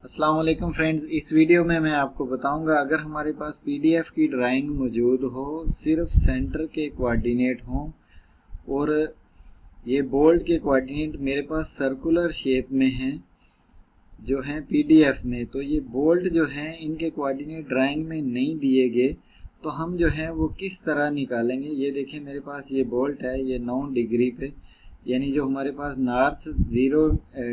अस्सलाम वालेकुम फ्रेंड्स, इस वीडियो में मैं आपको बताऊंगा अगर हमारे पास पीडीएफ की ड्राइंग मौजूद हो, सिर्फ सेंटर के कोऑर्डिनेट हों और ये बोल्ट के कोऑर्डिनेट मेरे पास सर्कुलर शेप में हैं जो हैं पीडीएफ में, तो ये बोल्ट जो हैं इनके कोऑर्डिनेट ड्राइंग में नहीं दिए गए, तो हम जो है वो किस तरह निकालेंगे। ये देखें मेरे पास ये बोल्ट है, ये 9 डिग्री पे, यानी जो हमारे पास नॉर्थ 0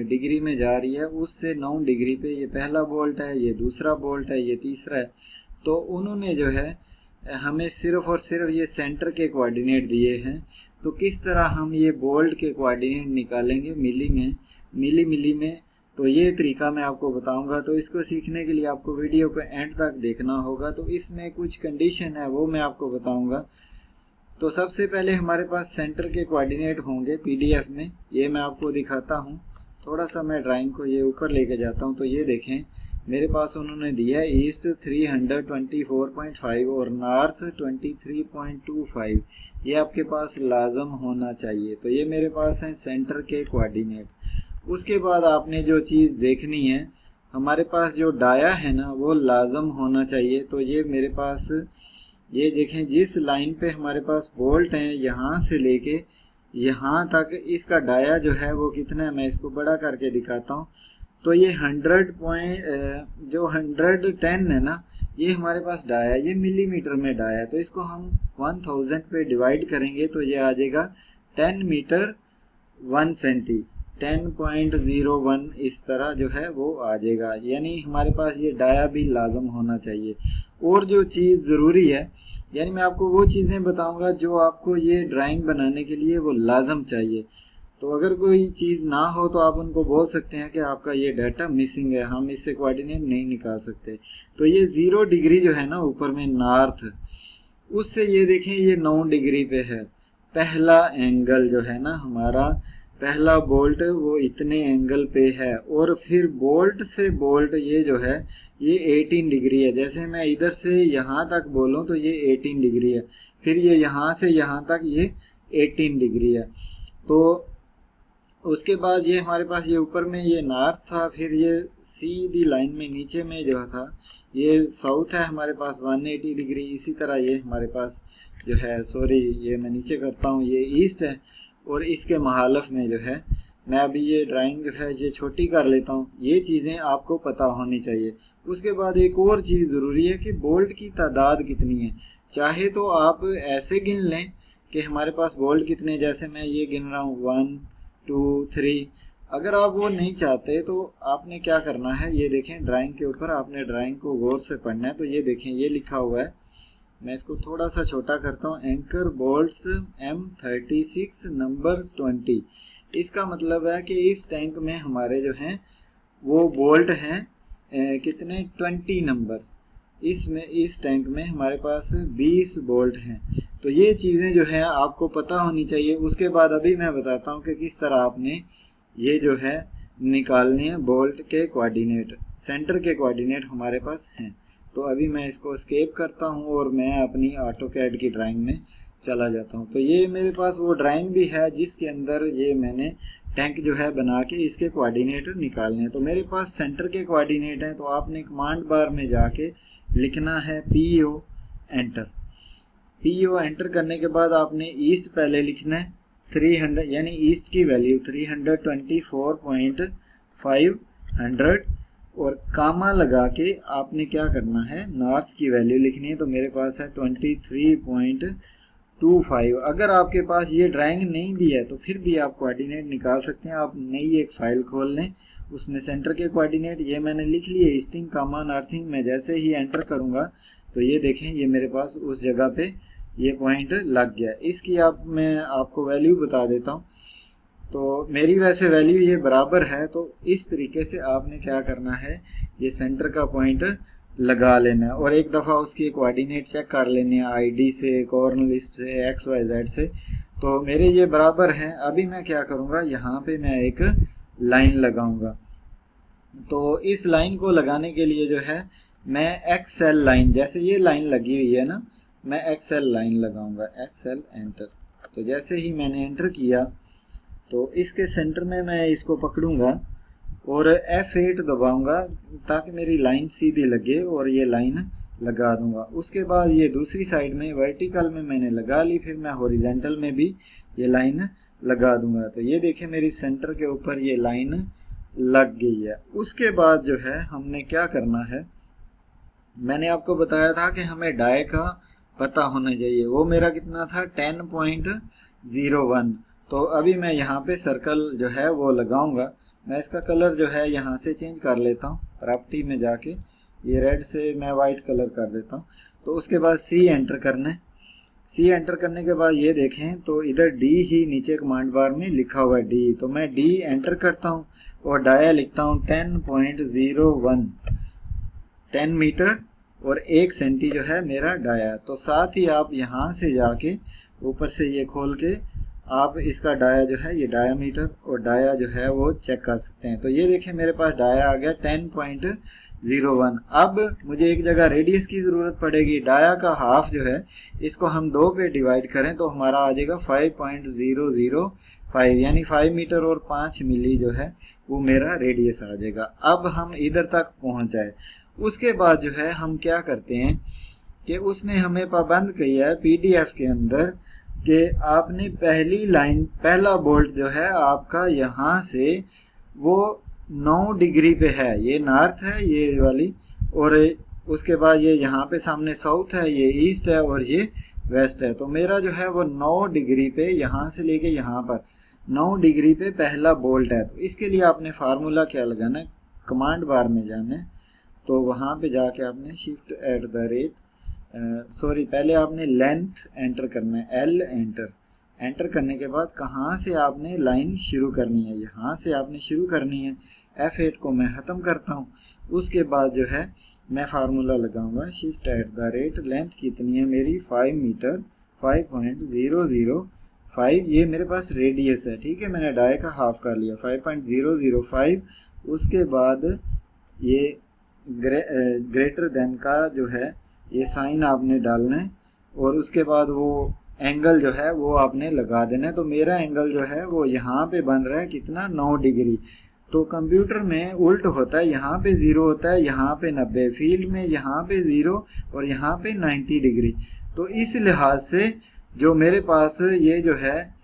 डिग्री में जा रही है उससे 9 डिग्री पे ये पहला बोल्ट है, ये दूसरा बोल्ट है, ये तीसरा है। तो उन्होंने जो है हमें सिर्फ और सिर्फ ये सेंटर के कोऑर्डिनेट दिए हैं। तो किस तरह हम ये बोल्ट के कोऑर्डिनेट निकालेंगे मिली में, तो ये तरीका मैं आपको बताऊंगा। तो इसको सीखने के लिए आपको वीडियो को एंड तक देखना होगा। तो इसमें कुछ कंडीशन है वो मैं आपको बताऊंगा। तो सबसे पहले हमारे पास सेंटर के कोऑर्डिनेट होंगे पीडीएफ में, ये मैं आपको दिखाता हूँ। थोड़ा सा मैं ड्राइंग को ये ऊपर लेके जाता हूँ। तो ये देखें मेरे पास उन्होंने दिया है ईस्ट 324.5 और नॉर्थ 23.25, ये आपके पास लाजम होना चाहिए। तो ये मेरे पास है सेंटर के कोऑर्डिनेट। उसके बाद आपने जो चीज़ देखनी है, हमारे पास जो डाया है ना वो लाजम होना चाहिए। तो ये मेरे पास ये देखें जिस लाइन पे हमारे पास बोल्ट हैं यहाँ से लेके यहाँ तक इसका डाया जो है वो कितना है, मैं इसको बड़ा करके दिखाता हूँ। तो ये 110 है ना, ये हमारे पास डाया, ये मिलीमीटर में डाया है। तो इसको हम 1000 पे डिवाइड करेंगे तो ये आ जाएगा 10 मीटर 1 सेंटी, 10.01 इस तरह जो है वो आ जाएगा। यानी हमारे पास ये डाया भी लाजम होना चाहिए। और जो चीज़ ज़रूरी है, यानी मैं आपको वो चीज़ें बताऊंगा जो आपको ये ड्राइंग बनाने के लिए वो लाजम चाहिए। तो अगर कोई चीज़ ना हो तो आप उनको बोल सकते हैं कि आपका ये डाटा मिसिंग है, हम इससे कोऑर्डिनेट नहीं निकाल सकते। तो ये 0 डिग्री जो है ना ऊपर में नॉर्थ, उससे ये देखें ये 9 डिग्री पे है। पहला एंगल जो है ना हमारा, पहला बोल्ट वो इतने एंगल पे है। और फिर बोल्ट से बोल्ट ये जो है ये 18 डिग्री है। जैसे मैं इधर से यहाँ तक बोलूँ तो ये 18 डिग्री है, फिर ये यहाँ से यहाँ तक ये 18 डिग्री है। तो उसके बाद ये हमारे पास ये ऊपर में ये नॉर्थ था, फिर ये सीधी लाइन में नीचे में जो था ये साउथ है हमारे पास 180 डिग्री। इसी तरह ये हमारे पास जो है, सॉरी ये मैं नीचे करता हूँ, ये ईस्ट है। और इसके महालफ में जो है, मैं अभी ये ड्राइंग जो है ये छोटी कर लेता हूँ। ये चीज़ें आपको पता होनी चाहिए। उसके बाद एक और चीज़ ज़रूरी है कि बोल्ट की तादाद कितनी है। चाहे तो आप ऐसे गिन लें कि हमारे पास बोल्ट कितने, जैसे मैं ये गिन रहा हूँ 1 2 3। अगर आप वो नहीं चाहते तो आपने क्या करना है, ये देखें ड्राइंग के ऊपर आपने ड्राइंग को गौर से पढ़ना है। तो ये देखें ये लिखा हुआ है, मैं इसको थोड़ा सा छोटा करता हूँ, एंकर बोल्ट्स M36 नंबर्स 20। इसका मतलब है कि इस टैंक में हमारे जो हैं वो बोल्ट हैं कितने, 20 नंबर। इसमें इस टैंक में हमारे पास 20 बोल्ट हैं। तो ये चीज़ें जो है आपको पता होनी चाहिए। उसके बाद अभी मैं बताता हूँ कि किस तरह आपने ये जो है निकालने हैं बोल्ट के कोऑर्डिनेट। सेंटर के कोऑर्डिनेट हमारे पास हैं। तो अभी मैं इसको एस्केप करता हूँ और मैं अपनी ऑटोकैड की ड्राइंग में चला जाता हूँ। तो ये मेरे पास वो ड्राइंग भी है जिसके अंदर ये मैंने टैंक जो है बना के इसके कोऑर्डिनेट निकालने हैं। तो मेरे पास सेंटर के कोऑर्डिनेट हैं। तो आपने कमांड बार में जाके लिखना है PO एंटर। PO एंटर करने के बाद आपने ईस्ट पहले लिखना है 300, यानी ईस्ट की वैल्यू 324.500 और कामा लगा के आपने क्या करना है, नॉर्थ की वैल्यू लिखनी है। तो मेरे पास है 23.25। अगर आपके पास ये ड्राइंग नहीं भी है तो फिर भी आप कोऑर्डिनेट निकाल सकते हैं। आप नई एक फाइल खोल लें, उसमें सेंटर के कोऑर्डिनेट ये मैंने लिख लिए, ईस्टिंग कामा नॉर्थिंग। मैं जैसे ही एंटर करूंगा तो ये देखें ये मेरे पास उस जगह पे ये पॉइंट लग गया। इसकी मैं आपको वैल्यू बता देता हूँ। तो मेरी वैसे वैल्यू ये बराबर है। तो इस तरीके से आपने क्या करना है, ये सेंटर का पॉइंट लगा लेना है और एक दफ़ा उसकी कोऑर्डिनेट चेक कर लेने हैं ID से, कॉर्नर लिस्ट से, XYZ से। तो मेरे ये बराबर हैं। अभी मैं क्या करूँगा, यहाँ पे मैं एक लाइन लगाऊंगा। तो इस लाइन को लगाने के लिए जो है मैं XL लाइन, जैसे ये लाइन लगी हुई है ना, मैं XL लाइन लगाऊंगा, XL एंटर। तो जैसे ही मैंने एंटर किया तो इसके सेंटर में मैं इसको पकड़ूंगा और F8 दबाऊंगा ताकि मेरी लाइन सीधी लगे और ये लाइन लगा दूंगा। उसके बाद ये दूसरी साइड में वर्टिकल में मैंने लगा ली, फिर मैं हॉरिजॉन्टल में भी ये लाइन लगा दूंगा। तो ये देखिए मेरी सेंटर के ऊपर ये लाइन लग गई है। उसके बाद जो है हमने क्या करना है, मैंने आपको बताया था कि हमें डाई का पता होना चाहिए, वो मेरा कितना था 10.01। तो अभी मैं यहाँ पे सर्कल जो है वो लगाऊंगा। मैं इसका कलर जो है यहाँ से चेंज कर लेता हूँ, प्रॉपर्टी में जाके ये रेड से मैं वाइट कलर कर देता हूँ। तो उसके बाद C एंटर करना है। C एंटर करने के बाद ये देखें तो इधर D ही नीचे कमांड बार में लिखा हुआ है D, तो मैं D एंटर करता हूँ और डाया लिखता हूँ 10.01, 10 मीटर और 1 सेंटी जो है मेरा डाया। तो साथ ही आप यहाँ से जाके ऊपर से ये खोल के आप इसका डाया जो है ये डायामीटर और डाया जो है वो चेक कर सकते हैं। तो ये देखें मेरे पास डाया आ गया 10.01। अब मुझे एक जगह रेडियस की जरूरत पड़ेगी। डाया का हाफ जो है इसको हम 2 पे डिवाइड करें तो हमारा आ जाएगा 5.005, यानी 5 मीटर और 5 मिली जो है वो मेरा रेडियस आ जाएगा। अब हम इधर तक पहुंच जाए। उसके बाद जो है हम क्या करते हैं कि उसने हमें पाबंद किया है PDF के अंदर कि आपने पहली लाइन, पहला बोल्ट जो है आपका यहाँ से वो 9 डिग्री पे है, ये नॉर्थ है ये वाली, और उसके बाद ये यहाँ पे सामने साउथ है, ये ईस्ट है और ये वेस्ट है। तो मेरा जो है वो 9 डिग्री पे यहाँ से लेके यहाँ पर 9 डिग्री पे पहला बोल्ट है। तो इसके लिए आपने फार्मूला क्या लगाना है, कमांड बार में जाना है। तो वहाँ पे जाके आपने शिफ्ट पहले आपने लेंथ एंटर करना है, L एंटर करने के बाद कहाँ से आपने लाइन शुरू करनी है, यहाँ से आपने शुरू करनी है। F8 को मैं ख़त्म करता हूँ। उसके बाद जो है मैं फार्मूला लगाऊंगा शिफ्ट लेंथ कितनी है मेरी 5 मीटर 5.005, ये मेरे पास रेडियस है, ठीक है। मैंने डाई का हाफ कर लिया 5.005। उसके बाद ये ग्रेटर देन का जो है ये साइन आपने डालना है और उसके बाद वो एंगल जो है वो आपने लगा देना है। तो मेरा एंगल जो है वो यहाँ पे बन रहा है कितना 9 डिग्री। तो कंप्यूटर में उल्ट होता है, यहाँ पे 0 होता है, यहाँ पे 90, फील्ड में यहाँ पे 0 और यहाँ पे 90 डिग्री। तो इस लिहाज से जो मेरे पास ये जो है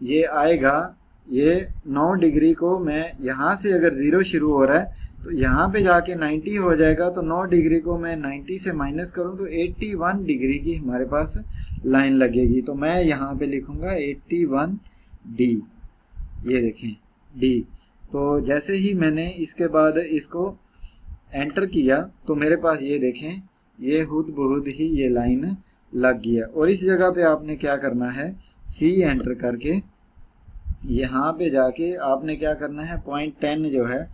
ये आएगा, ये 9 डिग्री को मैं यहाँ से अगर 0 शुरू हो रहा है तो यहाँ पे जाके 90 हो जाएगा। तो 9 डिग्री को मैं 90 से माइनस करूँ तो 81 डिग्री की हमारे पास लाइन लगेगी। तो मैं यहाँ पे लिखूंगा 81D, ये देखें D। तो जैसे ही मैंने इसके बाद इसको एंटर किया तो मेरे पास ये देखें ये हुद बहुद ही ये लाइन लग गया। और इस जगह पे आपने क्या करना है, C एंटर करके यहाँ पे जाके आपने क्या करना है 0.10 जो है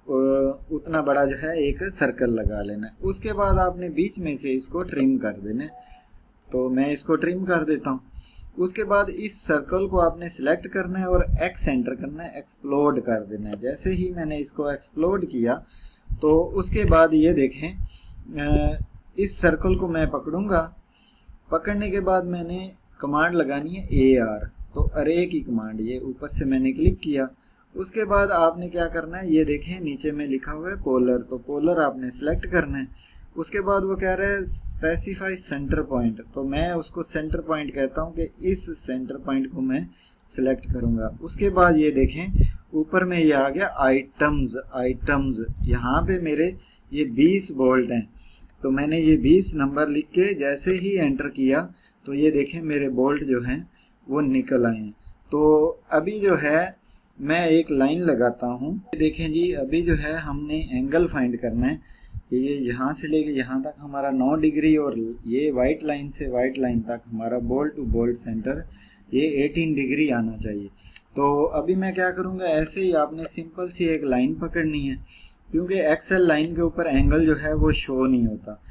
उतना बड़ा जो है एक सर्कल लगा लेना है। उसके बाद आपने बीच में से इसको ट्रिम कर देना है। तो मैं इसको ट्रिम कर देता हूँ। उसके बाद इस सर्कल को आपने सिलेक्ट करना है और X एंटर करना है, एक्सप्लोड कर देना है। जैसे ही मैंने इसको एक्सप्लोड किया तो उसके बाद ये देखें इस सर्कल को मैं पकड़ूंगा। पकड़ने के बाद मैंने कमांड लगानी है AR, तो अरे की कमांड, ये ऊपर से मैंने क्लिक किया। उसके बाद आपने क्या करना है, ये देखें नीचे में लिखा हुआ है पोलर, तो पोलर आपने सेलेक्ट करना है। उसके बाद वो कह रहा है स्पेसिफाई सेंटर पॉइंट, तो मैं उसको सेंटर पॉइंट कहता हूँ कि इस सेंटर पॉइंट को मैं सिलेक्ट करूंगा। उसके बाद ये देखें ऊपर में ये आ गया आइटम्स, यहाँ पे मेरे ये 20 बोल्ट हैं। तो मैंने ये 20 नंबर लिख के जैसे ही एंटर किया तो ये देखें मेरे बोल्ट जो हैं वो निकल आए हैं। तो अभी जो है मैं एक लाइन लगाता हूँ। देखें जी अभी जो है हमने एंगल फाइंड करना है कि ये यहाँ से लेके यहाँ तक हमारा 9 डिग्री और ये वाइट लाइन से वाइट लाइन तक हमारा बोल्ट टू बोल्ट सेंटर ये 18 डिग्री आना चाहिए। तो अभी मैं क्या करूँगा, ऐसे ही आपने सिंपल सी एक लाइन पकड़नी है, क्योंकि एक्सेल लाइन के ऊपर एंगल जो है वो शो नहीं होता।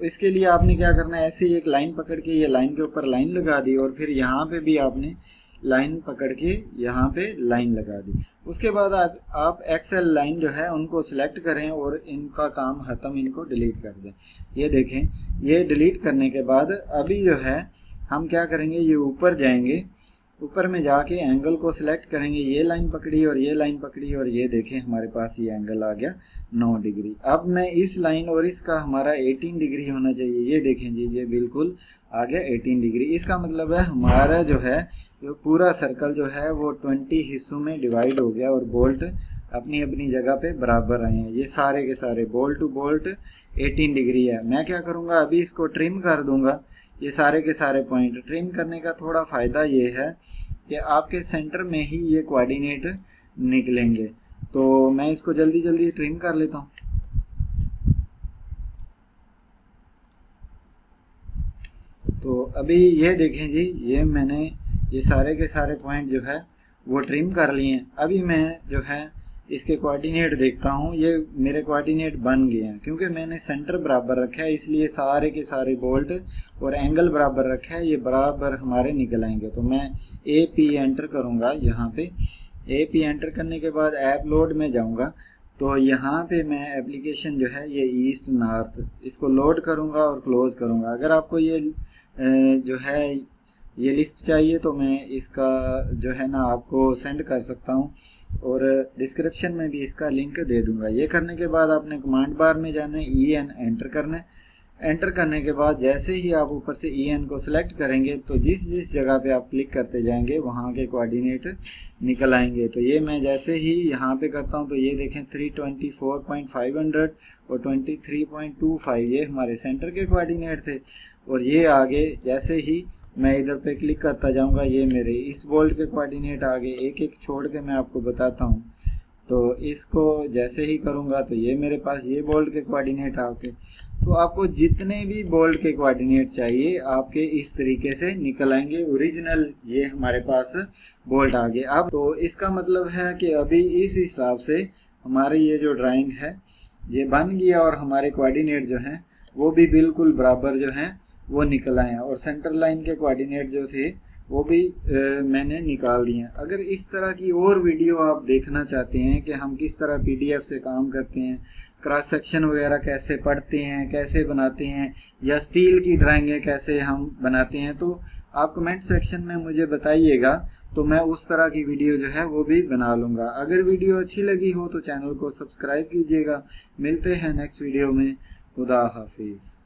इसके लिए आपने क्या करना है, ऐसे ही एक लाइन पकड़ के ये लाइन के ऊपर लाइन लगा दी और फिर यहाँ पे भी आपने लाइन पकड़ के यहाँ पे लाइन लगा दी। उसके बाद आप एक्सेल लाइन जो है उनको सिलेक्ट करें और इनका काम खत्म, इनको डिलीट कर दें। ये देखें ये डिलीट करने के बाद अभी जो है हम क्या करेंगे, ये ऊपर जाएंगे ऊपर में जाके एंगल को सिलेक्ट करेंगे, ये लाइन पकड़ी और ये लाइन पकड़ी और ये देखें हमारे पास ये एंगल आ गया 9 डिग्री। अब मैं इस लाइन और इसका हमारा 18 डिग्री होना चाहिए, ये देखें जी ये बिल्कुल आ गया 18 डिग्री। इसका मतलब है हमारा जो है पूरा सर्कल जो है वो 20 हिस्सों में डिवाइड हो गया और बोल्ट अपनी अपनी जगह पे बराबर आए हैं। ये सारे के सारे बोल्ट टू बोल्ट 18 डिग्री है। मैं क्या करूँगा, अभी इसको ट्रिम कर दूंगा, ये सारे के सारे पॉइंट। ट्रिम करने का थोड़ा फ़ायदा ये है कि आपके सेंटर में ही ये कोऑर्डिनेट निकलेंगे। तो मैं इसको जल्दी जल्दी ट्रिम कर लेता हूँ। तो अभी ये देखें जी, ये मैंने ये सारे के सारे पॉइंट जो है वो ट्रिम कर लिए हैं। अभी मैं जो है इसके कोऑर्डिनेट देखता हूँ, ये मेरे कोऑर्डिनेट बन गए हैं क्योंकि मैंने सेंटर बराबर रखा है, इसलिए सारे के सारे बोल्ट और एंगल बराबर रखा है, ये बराबर हमारे निकल आएंगे। तो मैं AP एंटर करूँगा, यहाँ पे AP एंटर करने के बाद ऐप लोड में जाऊँगा। तो यहाँ पे मैं एप्लीकेशन जो है ये ईस्ट नॉर्थ इसको लोड करूँगा और क्लोज करूँगा। अगर आपको ये जो है ये लिस्ट चाहिए तो मैं इसका जो है ना आपको सेंड कर सकता हूँ और डिस्क्रिप्शन में भी इसका लिंक दे दूंगा। ये करने के बाद आपने कमांड बार में जाना है, EN एंटर करना है। एंटर करने के बाद जैसे ही आप ऊपर से EN को सिलेक्ट करेंगे तो जिस जिस जगह पे आप क्लिक करते जाएंगे वहाँ के कोऑर्डिनेट निकल आएंगे। तो ये मैं जैसे ही यहाँ पे करता हूँ तो ये देखें 324.500 और 23.25 ये हमारे सेंटर के कोऑर्डिनेट थे। और ये आगे जैसे ही मैं इधर पे क्लिक करता जाऊंगा ये मेरे इस बोल्ट के कोऑर्डिनेट आगे एक एक छोड़ के मैं आपको बताता हूँ। तो इसको जैसे ही करूंगा तो ये मेरे पास ये बोल्ट के कोऑर्डिनेट आके, तो आपको जितने भी बोल्ट के कोऑर्डिनेट चाहिए आपके इस तरीके से निकल आएंगे। ओरिजिनल ये हमारे पास बोल्ट आ गए। अब तो इसका मतलब है कि अभी इस हिसाब से हमारी ये जो ड्राइंग है ये बन गया और हमारे कोऑर्डिनेट जो हैं वो भी बिल्कुल बराबर जो हैं वो निकल आए हैं और सेंटर लाइन के कोऑर्डिनेट जो थे वो भी मैंने निकाल दिए हैं। अगर इस तरह की और वीडियो आप देखना चाहते हैं कि हम किस तरह PDF से काम करते हैं, क्रॉस सेक्शन वगैरह कैसे पढ़ते हैं, कैसे बनाते हैं, या स्टील की ड्राइंगें कैसे हम बनाते हैं, तो आप कमेंट सेक्शन में मुझे बताइएगा, तो मैं उस तरह की वीडियो जो है वो भी बना लूँगा। अगर वीडियो अच्छी लगी हो तो चैनल को सब्सक्राइब कीजिएगा। मिलते हैं नेक्स्ट वीडियो में। खुदा हाफिज़।